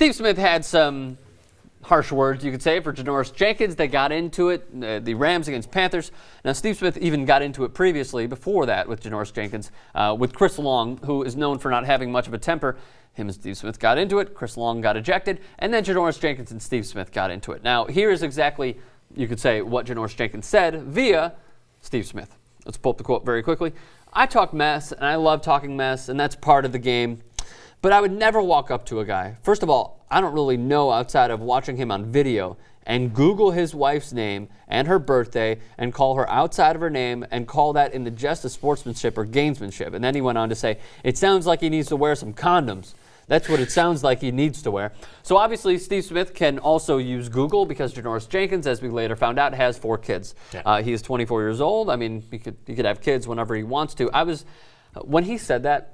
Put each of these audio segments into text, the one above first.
Steve Smith had some harsh words, you could say, for Janoris Jenkins. They got into it, the Rams against Panthers. Now, Steve Smith even got into it previously, before that, with Janoris Jenkins, with Chris Long, who is known for not having much of a temper. Him and Steve Smith got into it. Chris Long got ejected. And then Janoris Jenkins and Steve Smith got into it. Now, here is exactly, you could say, what Janoris Jenkins said via Steve Smith. Let's pull up the quote very quickly. I talk mess, and I love talking mess, and that's part of the game. But I would never walk up to a guy. First of all, I don't really know outside of watching him on video and Google his wife's name and her birthday and call her outside of her name and call that in the jest of sportsmanship or gamesmanship. And then he went on to say, it sounds like he needs to wear some condoms. That's what it sounds like he needs to wear. So obviously, Steve Smith can also use Google because Janoris Jenkins, as we later found out, has 4 kids. Yeah. He is 24 years old. I mean, he could have kids whenever he wants to. When he said that,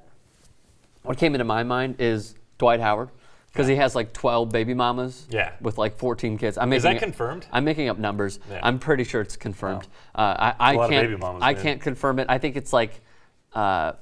what came into my mind is Dwight Howard. Because he has like 12 baby mamas with like 14 kids. Is that confirmed? I'm making up numbers. Yeah. I'm pretty sure it's confirmed. Wow. I can't confirm it. I think it's like 8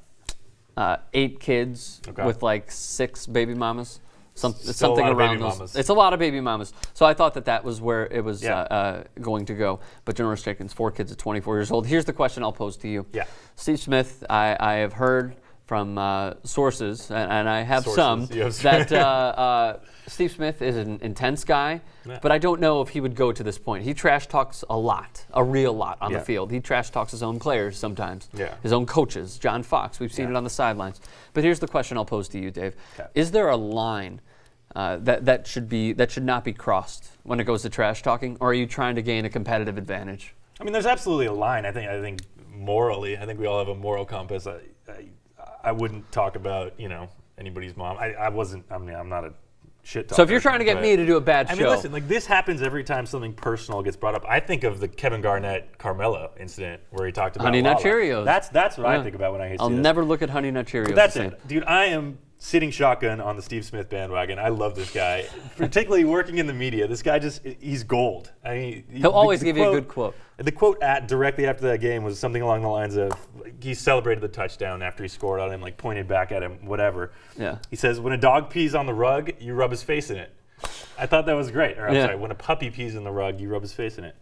kids with like 6 baby mamas. Something around those. Mamas. It's a lot of baby mamas. So I thought that was where it was going to go. But Janoris Jenkins, 4 kids at 24 years old. Here's the question I'll pose to you. Yeah. Steve Smith, I have heard from sources, and I have some, that Steve Smith is an intense guy, but I don't know if he would go to this point. He trash talks a real lot on the field. He trash talks his own players sometimes, his own coaches. John Fox, we've seen it on the sidelines. But here's the question I'll pose to you, Dave. Okay. Is there a line that should not be crossed when it goes to trash talking, or are you trying to gain a competitive advantage? I mean, there's absolutely a line. I think morally, I think we all have a moral compass. I wouldn't talk about, anybody's mom. I'm not a shit talker. So if you're trying to get me to do a bad show. I mean, listen, like this happens every time something personal gets brought up. I think of the Kevin Garnett-Carmelo incident where he talked about Honey Nut Cheerios. That's what I think about when I hear I'll never look at Honey Nut Cheerios. But that's it. Dude, I am sitting shotgun on the Steve Smith bandwagon. I love this guy, particularly working in the media. This guy he's gold. I mean, he'll always give you a good quote. The quote directly after that game was something along the lines of, he celebrated the touchdown after he scored on him, like pointed back at him, whatever. Yeah. He says, when a dog pees on the rug, you rub his face in it. I thought that was great. Or I'm sorry, when a puppy pees in the rug, you rub his face in it.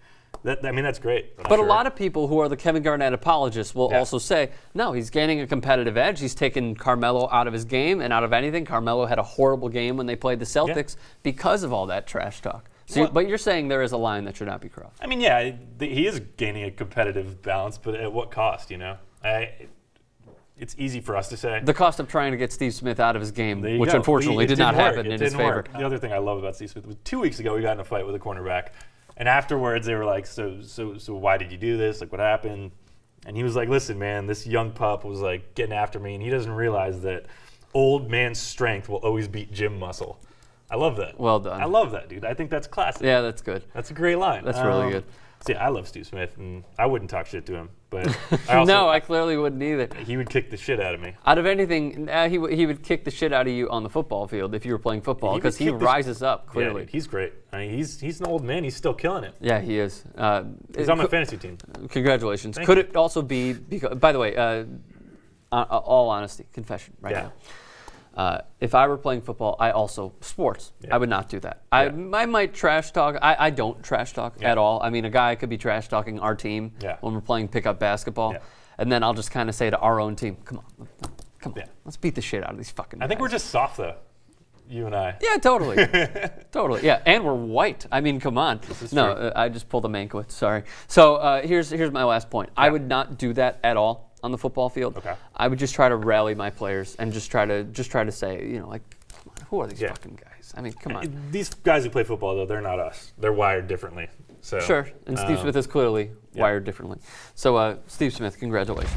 That's great. But a lot of people who are the Kevin Garnett apologists will also say, no, he's gaining a competitive edge. He's taken Carmelo out of his game and out of anything. Carmelo had a horrible game when they played the Celtics because of all that trash talk. So, but you're saying there is a line that should not be crossed. I mean, he is gaining a competitive balance, but at what cost, It's easy for us to say. The cost of trying to get Steve Smith out of his game, which unfortunately did not happen in his favor. The other thing I love about Steve Smith was 2 weeks ago, we got in a fight with a cornerback. And afterwards, they were like, so why did you do this? Like, what happened? And he was like, listen, man, this young pup was like getting after me, and he doesn't realize that old man's strength will always beat gym muscle. I love that. Well done. I love that, dude. I think that's classic. Yeah, that's good. That's a great line. That's really good. So yeah, I love Steve Smith, and I wouldn't talk shit to him, but no, I clearly wouldn't either. He would kick the shit out of me. Out of anything, he would kick the shit out of you on the football field if you were playing football, because he rises up clearly. Yeah, he's great. I mean, he's an old man. He's still killing it. Yeah, he is. He's on my fantasy team. Congratulations. Could it also be because? By the way, all honesty, confession, now. If I were playing football, sports, I would not do that. I might trash talk. I don't trash talk at all. I mean, a guy could be trash talking our team when we're playing pickup basketball, and then I'll just kind of say to our own team, come on, let's beat the shit out of these fucking guys. I think we're just soft, though, you and I. Yeah, totally. Totally, yeah, and we're white. I mean, come on. No, I just pulled a Mankiewicz, sorry. So here's my last point. I would not do that at all on the football field. Okay. I would just try to rally my players and just try to say, come on, who are these fucking guys? I mean, come on. These guys who play football, though, they're not us. They're wired differently. So sure, and Steve Smith is clearly wired differently. So, Steve Smith, congratulations.